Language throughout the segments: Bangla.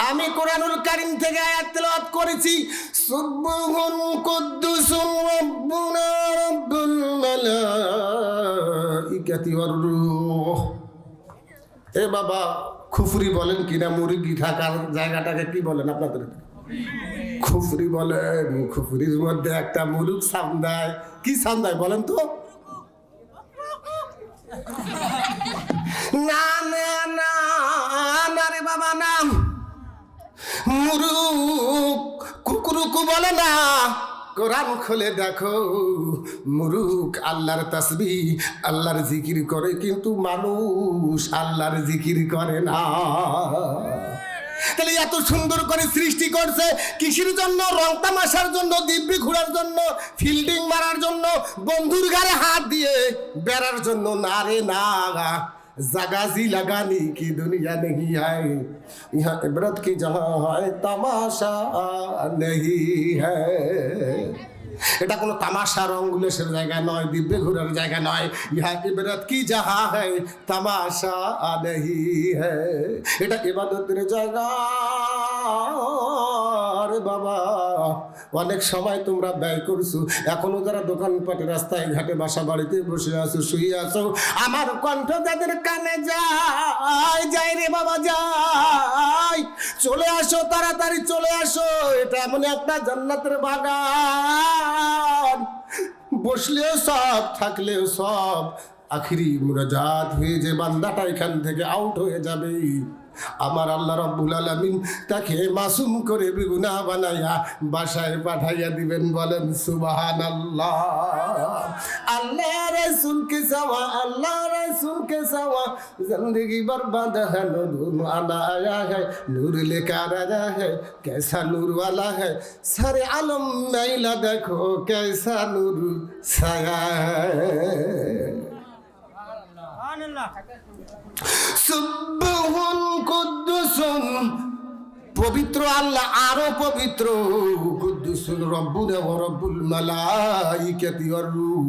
আমি কোরআনুল কারীম থেকে আয়াত তেলাওয়াত করেছি, সুবহান কুদ্দুসুর রাব্বুনা রাব্বুল মালাইকাতি ওয়ার রূহ। এ বাবা, খুফরি বলেন কিনা মুরগি থাকার জায়গাটাকে কি বলেন আপনাদের? খুফরি বলেন। খুফরির মধ্যে একটা মুলুক সামদায়। কি সামদায় বলেন তো? না না না না রে বাবা, নাম মুরুক কুকুরুকু বলে না। কোরআন খুলে দেখো, মুরুক আল্লাহর তাসবিহ আল্লাহর জিকির করে, কিন্তু মানুষ আল্লাহর জিকির করে না। তাহলে এত সুন্দর করে সৃষ্টি করছে কিসের জন্য? রং তামাশার জন্য, দিব্যি ঘোরার জন্য, ফিল্ডিং মারার জন্য, বন্ধুর ঘাড়ে হাত দিয়ে বেড়ার জন্য না রে না। জাগাজি লাগানি কি দুনিয়া নেই হ্যায়, ইহা ইবরত কি জহা হয় তামাশা নেই হ্যায়। এটা কোনো তামাশা রং উল্লাসের জায়গা নয়, দিব্যে ঘোরার জায়গা নয়। ইহা ইবরত কি জাহা হ্যায় তামাশা নেই হ্যায়। এটা ইবাদতের জায়গা রে বাবা। অনেক সময় তোমরা ব্যয় করছো, এখনো যারা দোকানপাটে রাস্তায় ঘাটে বাসা বাড়িতে বসে আছো, শুয়ে আছো, আমার কণ্ঠ যাদের কানে যায় রে বাবা, যায়। চলে আসো, তাড়াতাড়ি চলে আসো। এটা এমন একটা জান্নাতের বাগান, বসলেও সব, থাকলেও সব। আখিরি মুনাজাত হয়ে যে বান্দাটা এখান থেকে আউট হয়ে যাবে, আমার আল্লাহ রাব্বুল আলামিন তাকে মাসুম করে বেগুনাহ বানাইয়া বাসায় পাঠাইয়া দিবেন। বলেন সুবহানাল্লাহ। আল্লাহ রাসূল কে সাওয়া, আল্লাহ রাসূল কে সাওয়া জিंदगी बर्बाद है, नूर वाला आया है, नूर लेकर आया है, कैसा नूर वाला है, सारे आलम मैला देखो कैसा नूर छाया है। সুবহান কুদ্দুসুন, পবিত্র আল্লাহ, আরো পবিত্র। কুদ্দুসুন রব্বুনা ওয়া রব্বুল মালাইকাতি ওয়ার রূহ।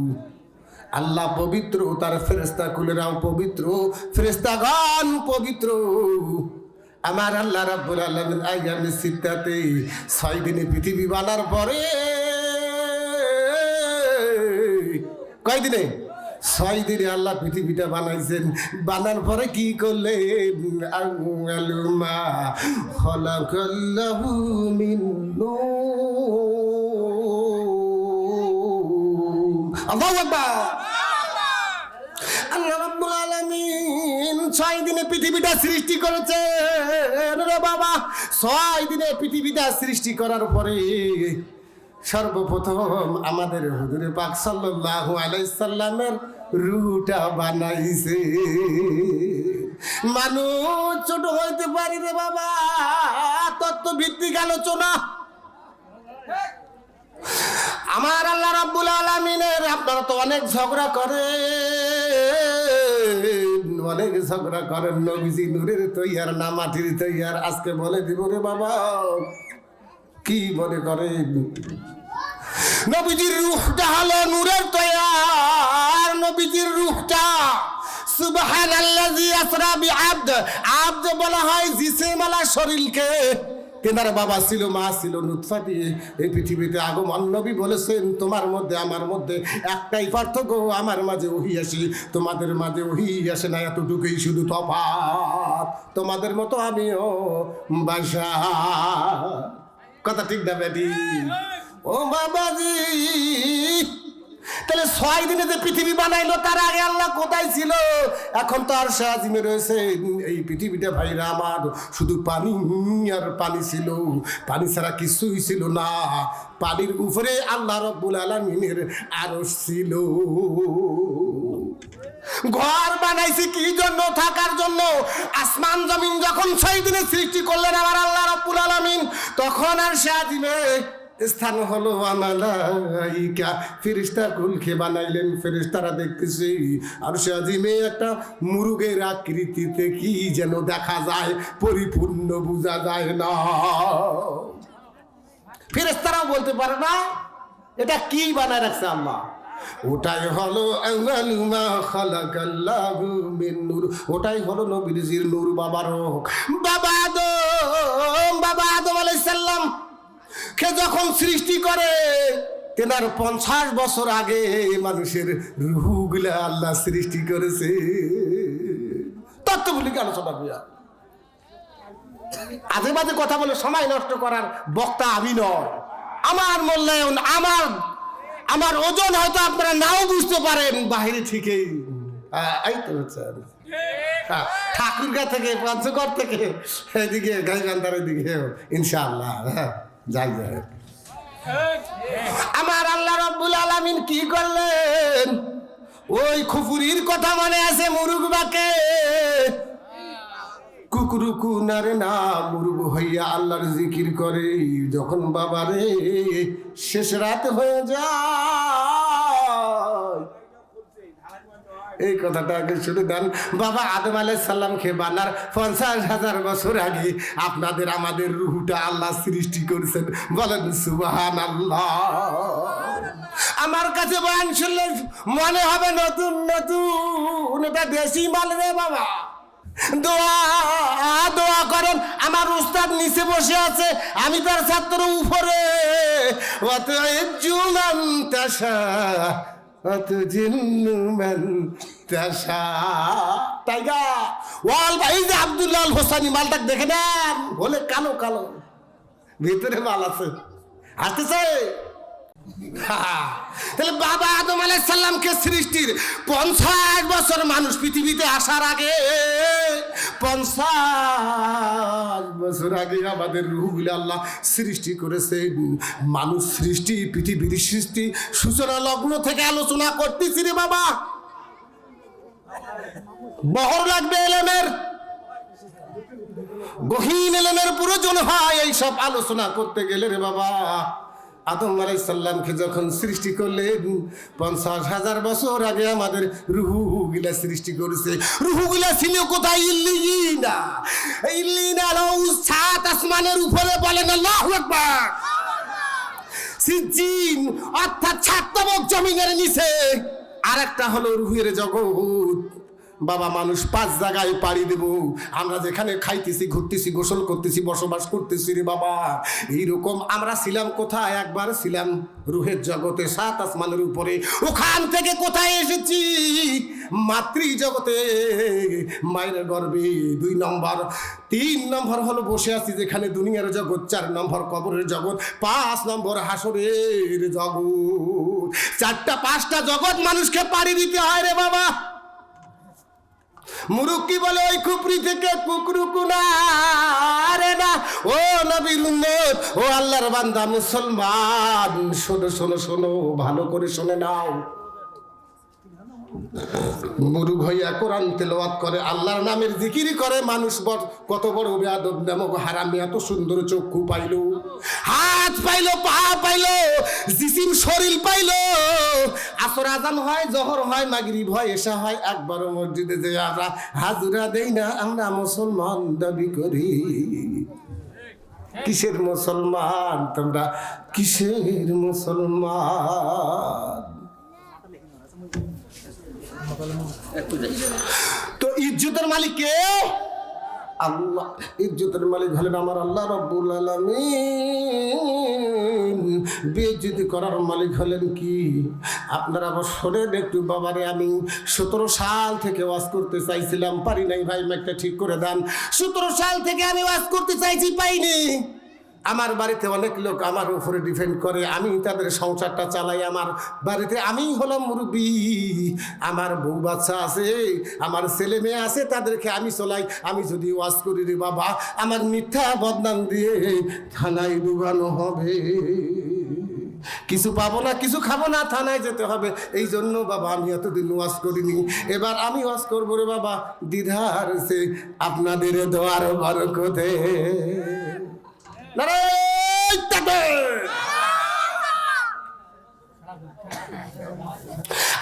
আল্লাহ পবিত্র, তার ফেরেশতা কুলেরাও পবিত্র, ফেরেশতাগণ পবিত্র। আমার আল্লাহ রাব্বুল আলামিন আইয়ামে সিত্তাতে 6 দিনে পৃথিবী বানার পরে, কয় দিনে? 6 দিনে আল্লাহ পৃথিবীটা বানাইছেন। বানার পরে কি করলেন? আউয়ালুমা খালাকাল্লাহু মিন নূর। আল্লাহু আকবার। আল্লাহ রাব্বুল আলামিন 6 দিনে পৃথিবীটা সৃষ্টি করেছেন রে বাবা। 6 দিনে পৃথিবীটা সৃষ্টি করার পরে সর্বপ্রথম আমাদের হুজুরে পাক সাল্লাল্লাহু আলাইহি সাল্লামের রূহটা বানাইছে। মানুষ ছোট হইতে পারি রে বাবা, তত্ত্বভিত্তিক আলোচনা। আমার আল্লাহ রাব্বুল আলামিনের, আপনারা তো অনেক ঝগড়া করেন, অনেক ঝগড়া করেন। নবীজি নূরের তৈয়ার না মাটির তৈয়ার? আজকে বলে দিব রে বাবা, কি মনে করেন? নবীজির রূহটা হলো নূরের তৈয়ার। নবীজির রূহটা সুবহানাল্লাযী আসরা বিআবদ, আবদ বলা হয় জিসিমালা শরীরকে। তেনার বাবা ছিল, মা ছিল নুতফা দিয়ে এই পৃথিবীতে আগমন। নবী বলেছেন, তোমার মধ্যে আমার মধ্যে একটাই পার্থক্য, আমার মাঝে ওহী আসে, তোমাদের মাঝে ওহী আসে না, এতটুকুই শুধু তফাৎ। তোমাদের মতো আমিও বাসা। কথা ঠিক না বেটি? ও বাবাজি, তাহলে 6 দিনে যে পৃথিবী বানাইলো, তার আগে আল্লাহ কোথায় ছিল? এখন তো আর সাজিমে রয়েছে এই পৃথিবীটা। ভাইরা আমার, শুধু পানি আর পানি ছিল, পানি ছাড়া কিছুই ছিল না। পানির উপরে আল্লাহ রাব্বুল আলামিনের আরশ ছিল। ঘর বানাইছে কি জন্য? থাকার জন্য। আসমান জমিন যখন 6 দিনে সৃষ্টি করলেন আমার আল্লাহ রাব্বুল আলামিন, তখন আর সাজিমে স্থান হলো মালাইকা, ফেরেশতা কুলকে বানাইলেন। ফেরেশতারা দেখতেছে আর সাজিমে একটা মুরগের আকৃতিতে কি যেন দেখা যায়, পরিপূর্ণ বোঝা যায় না। ফেরেশতারাও বলতে পারে না এটা কি বানায় রাখছে আল্লাহ। ওটাই হলো আউয়ালুমা খালাকাল্লাহু মিন নূর, ওটাই হলো নবীজির নূর। বাবা আদম সে যখন সৃষ্টি করে তেনার 50 বছর আগে মানুষের রুহগুলা আল্লাহ সৃষ্টি করেছে। তত্ত্বগুলিকে আলোচনা করিয়া আজে বাজে কথা বলে সময় নষ্ট করার বক্তা আমি নয়। আমার মূল্যায়ন, আমার ওজন হয়তো আপনারা নাও বুঝতে পারেন বাহিরে ঠিকই। এই তো ঠাকুরগা থেকে, পঞ্চগড় থেকে, এদিকে গাইবান্ধার দিকে ইনশাআল্লাহ যাই যায়। আমার আল্লাহ রাব্বুল আলামিন কি করলেন? ওই খুফুরির কথা মনে আছে, মুরুগবাকে কুকুরুকু নারে না মুরুগ হইয়া আল্লাহর জিকির করে। যখন বাবারে শেষ রাত হয়ে যায়, এই কথাটা আগে শুনে দেন। বাবা আদম আলাইহিস সালামকে বানার 50,000 বছর আগে আপনাদের আমাদের রুহটা আল্লাহ সৃষ্টি করেছেন। বলেন সুবহানাল্লাহ। আমার কাছে বয়ান শুনলে মনে হবে নতুন নতুন, এটা দেশি মাল রে বাবা। দোয়া করেন। আমার উস্তাদ নিচে বসে আছে, আমি তার ছাত্র উপরে। আব্দুল্লাহ হোসানি মালটা দেখে নেন, বলে কালো কালো, ভিতরে মাল আছে, আসতেছে। তাহলে বাবা আদম আলাইহিস সালামকে সৃষ্টির 50 বছর, মানুষ পৃথিবীতে আসার আগে 50 বছর আগে আমাদের রূহগুলো আল্লাহ সৃষ্টি করেছে। মানুষ সৃষ্টি, পৃথিবীর সৃষ্টি সূচনা লগ্ন থেকে আলোচনা করতেছি রে বাবা। বহর লাগবে এলেমের, গহীন এলেমের প্রয়োজন হয় এইসব আলোচনা করতে গেলে রে বাবা। আদম আলাইহিস সালামকে যখন সৃষ্টি করলেন 50,000 বছর আগে আমাদের রুহগুলা সৃষ্টি করেছে। রুহগুলা ছিল কোথায়? ইল্লিয়িনা। ইল্লিয়িনা হলো 7 আসমানের উপরে, বলেন আল্লাহু আকবার। সিজ্জিন অর্থাৎ 7 তবক জমিনের নিচে। আরেকটা হলো রুহের জগৎ। বাবা মানুষ 5 জায়গায় পাড়ি দেব। আমরা যেখানে খাইতেছি, ঘুরতেছি, গোসল করতেছি, বসবাস করতেছি রে বাবা, এইরকম আমরা ছিলাম কোথায়? একবার ছিলাম রুহের জগতে 7 আসমানের উপরে। ওখান থেকে কোথায় এসেছি? মাতৃ জগতে, মায়ের গর্ভে 2 নম্বর। 3 নম্বর হলো বসে আছি যেখানে দুনিয়ার জগৎ। 4 নম্বর কবরের জগৎ। 5 নম্বর হাসরের জগৎ। 4টা-5টা জগৎ মানুষকে পাড়ি দিতে হয় রে বাবা। মুরুক্কি বলে ওই খুপরি থেকে কুকুরুকু না রে না। ও নবীর উম্মত, ও আল্লাহর বান্দা মুসলমান, শোনো শোনো শোনো, ভালো করে শুনে নাও। মুরুগ হইয়া কোরআন তেলাওয়াত করে, আল্লাহর নামের জিকির করে। মানুষ কত বড় বেয়াদব নামক হারামি, এত সুন্দর চক্ষু পাইলো, হাত পাইলো, পা পাইলো, জিসিম শরীর পাইলো। আসর আজান হয়, জোহর হয়, মাগরিব হয়, এশা হয়, একবারও মসজিদে যে আমরা হাজুরা দেই না। আমরা মুসলমান দাবি করি। কিসের মুসলমান তোমরা? কিসের মুসলমান? তো ইজ্জতের মালিক কে? আল্লাহ। ইজ্জতের মালিক হলেন আমার আল্লাহ রাব্বুল আলামিন। বেইজ্জতি করার মালিক হলেন কি? আপনারা আবার শোনেন একটু বাবারে। আমি 17 সাল থেকে ওয়াজ করতে চাইছিলাম, পারি নাই ভাই, একটা ঠিক করে দেন। 17 সাল থেকে আমি ওয়াজ করতে চাইছি, পাইনি। আমার বাড়িতে অনেক লোক আমার উপরে ডিপেন্ড করে, আমি তাদের সংসারটা চালাই। আমার বাড়িতে আমি হলাম মুরব্বী, আমার বউ বাচ্চা আছে, আমার ছেলে মেয়ে আছে, তাদেরকে আমি চলাই। আমি যদি ওয়াজ করি রে বাবা, আমার মিথ্যা বদনাম দিয়ে থানায় ডুবানো হবে। কিছু পাবো না, কিছু খাবো না, থানায় যেতে হবে। এই জন্য বাবা আমি এতদিন ওয়াজ করিনি। এবার আমি ওয়াজ করবো রে বাবা, দ্বিধার সে আপনাদের দোয়ার বরকতে।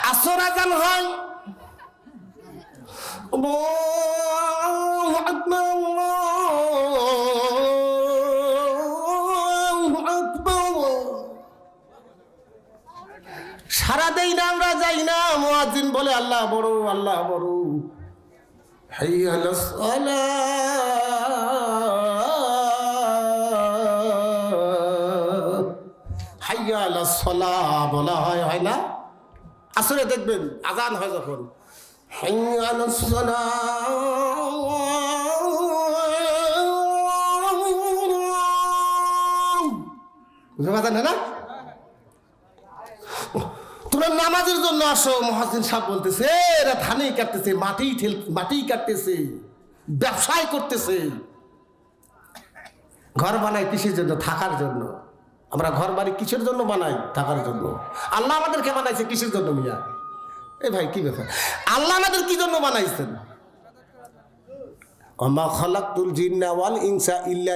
আসর আজান হয়, সারা দেই না, আমরা যাই না। মুয়াজ্জিন বলে আল্লাহ বড়, আল্লাহ বড়। হাইয়া আলাস সালাহ, হাইয়া আলাস সালাহ বলা হয় না? আসরে দেখবেন আজান হয় যখন, হাইয়া আলাস সালাহ, বুঝতে পারছেন না? তোমরা নামাজের জন্য আসো। মুয়াজ্জিন সাহেব বলতেছে এরা ধানই কাটতেছে, মাটি কাটতেছে, ব্যবসায় করতেছে। ঘর বানাই কিসের জন্য? থাকার জন্য। আমরা ঘর বাড়ি কিসের জন্য বানাই? থাকার জন্য। আল্লাহ আমাদেরকে বানাইছে কিসের জন্য মিয়া? এ ভাই কি ব্যাপার? আল্লাহ আমাদের কি জন্য বানাইছেন? ওমা খালাকতুল জিন্না ওয়াল ইনসা ইল্লা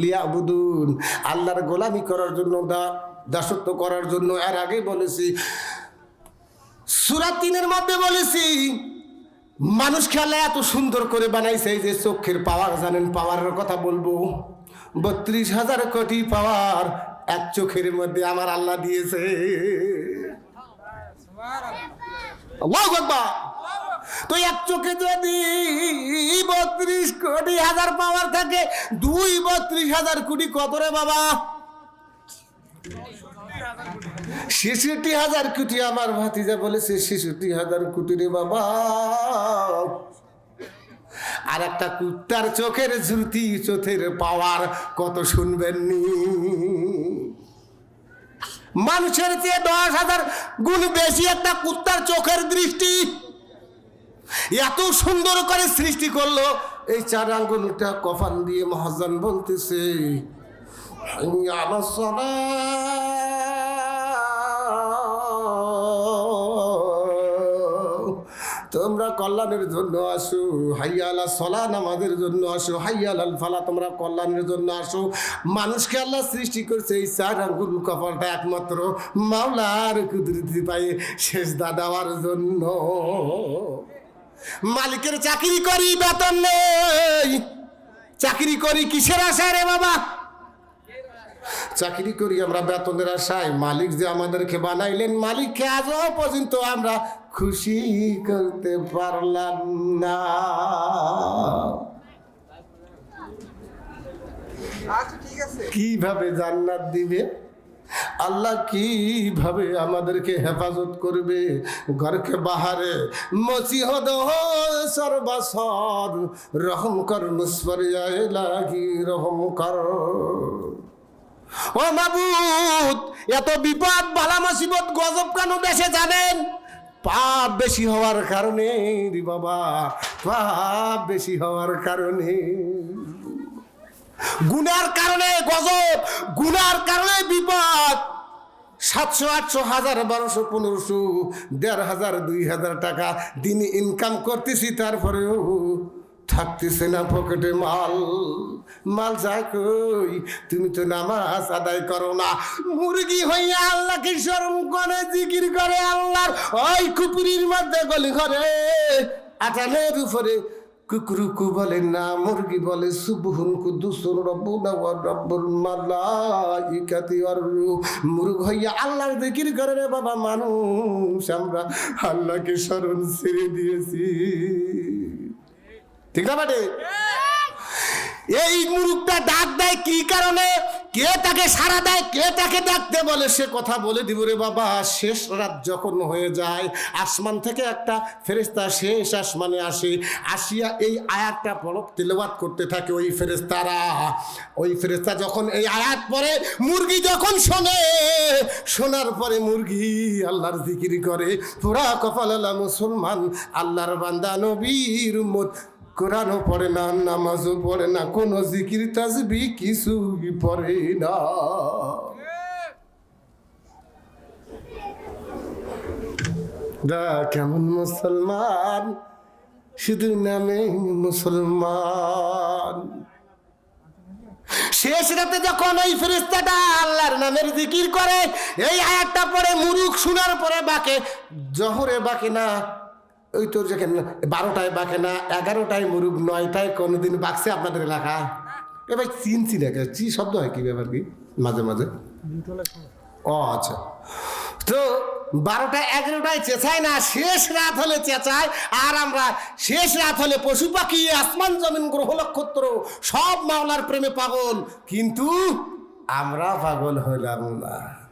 লিয়াবুদুন। আল্লাহর গোলামি করার জন্য, দাসত্ব করার জন্য। এর আগে বলেছি সূরা ৩-এর মধ্যে বলেছি মানুষকে আল্লাহ এত সুন্দর করে বানাইছে। এই যে চোখের পাওয়ার, জানেন পাওয়ারের কথা বলবো, ৩২,০০০ কোটি পাওয়ার এক চোখের মধ্যে আমার আল্লাহ দিয়েছে। আল্লাহু আকবার। তো এক চোখে যদি ৩২ কোটি হাজার পাওয়ার থাকে, ৩২,০০০ কোটি কত রে বাবা? ৬৬,০০০ কোটি। আমার ভাতিজা বলেছে ৬৬,০০০ কোটি রে বাবা। আর একটা কুত্তার চোখের জ্যোতি, চোখের পাওয়ার কত শুনবেননি? মানুষের চেয়ে ১০,০০০ গুণ বেশি একটা কুত্তার চোখের দৃষ্টি। এত সুন্দর করে সৃষ্টি করলো। এই ৪ আঙ্গুলটা কফান দিয়ে মহাজন বলতেছে তোমরা কল্যাণের জন্য আসো, হাইয়া আলাস সালাহ নামাজের জন্য আসো, হাইয়া আলাল ফালাহ তোমরা কল্যাণের জন্য আসো। মানুষকে আল্লাহ সৃষ্টি করছে এই ৪ আঙ্গুল কপালটা একমাত্র মাওলার কুদরতি পায়ে সেজদা দেওয়ার জন্য। মালিকের চাকরি করি, বেতন নেই। চাকরি করি কিসের আশায় রে বাবা? চাকরি করি আমরা বেতনের আশায়। মালিক যে আমাদেরকে বানাইলেন, মালিককে আজও পর্যন্ত আমরা খুশি করতে পারলাম না। কিভাবে জান্নাত দিবে আল্লাহ? কিভাবে আমাদেরকে হেফাজত করবে? ঘরকে বাহারে মসিহদ সর্বাসর রহম কর, মুসফরিয়ায় লাগি রহম কর। ও মাবুদ, এত বিপদ বালা মুসিবত গজব কেন দেশে জানেন? পাপ বেশি হওয়ার কারণে রে বাবা, পাপ বেশি হওয়ার কারণে, গুনার কারণে গজব, গুনার কারণে বিপদ। ৭০০, ৮০০, ১০০০, ১২০০, ১৫০০, ১৫০০, ২০০০ টাকা দিনে ইনকাম করতেছি, তারপরেও থাকতেছে না পকেটে মাল যায় কই? তুমি তো নামাজ আদায় করো না। মুরগি হইয়া আল্লাহকে শরম করে, জিকির করে আল্লাহর ওই কুপুরির মধ্যে গলি ঘরে, আটানের উপরে কুকুরুকু বলে না, মুরগি বলে সুবহুন কুদ্দুসুর রব্বুনা ওয়া রব্বুল মালাইকাতি ওয়ার রূহ। মুরগ হইয়া আল্লাহর জিকির করে রে বাবা। মানুষ আমরা আল্লাহকে শরণ ছেড়ে দিয়েছি, ঠিক না বাটে? এই মুরুখটা ডাক দেয় কি কারণে? কে তাকে সাড়া দেয়? কে তাকে ডাকতে বলে? সে কথা বলে দিব রে বাবা। শেষ রাত যখন হয়ে যায়, আসমান থেকে একটা ফেরেশতা শেষ আসমানে আসে, আসিয়া এই আয়াতটা তিলাওয়াত করতে থাকে। ওই ফেরেশতা যখন এই আয়াত পড়ে, মুরগি যখন শোনে, শোনার পরে মুরগি আল্লাহর জিকির করে। পুরা কপালালা মুসলমান, আল্লাহর বান্দা, নবীর উম্মত, কোরআনও পড়ে না, নামাজও পড়ে না, কোনো জিকির তাসবিহ কিছুই পড়ে না। কেমন মুসলমান, শুধু নামে মুসলমান। শেষ রাতে যখন ওই ফেরেশতাটা আল্লাহর নামের জিকির করে, এই আয়াতটা পড়ে, মুরুখ শোনার পরে বাকে, জহরে বাকে না, ওই তোর যেখানে 12টায় বাকে না, 11টায় মুরুগ, 9টায় কোনোদিন বাকছে আপনাদের এলাকা? এ ভাই চিনছি না, কি শব্দ হয়, কি ব্যাপার কি মাঝে মাঝে? ও আচ্ছা, তো 12টায় 11টায় চেঁচায় না, শেষ রাত হলে চেঁচায়। আর আমরা শেষ রাত হলে পশু পাখি, আসমান জমিন, গ্রহ নক্ষত্র সব মাওলার প্রেমে পাগল। কিন্তু আমরা পাগল হইলাম না।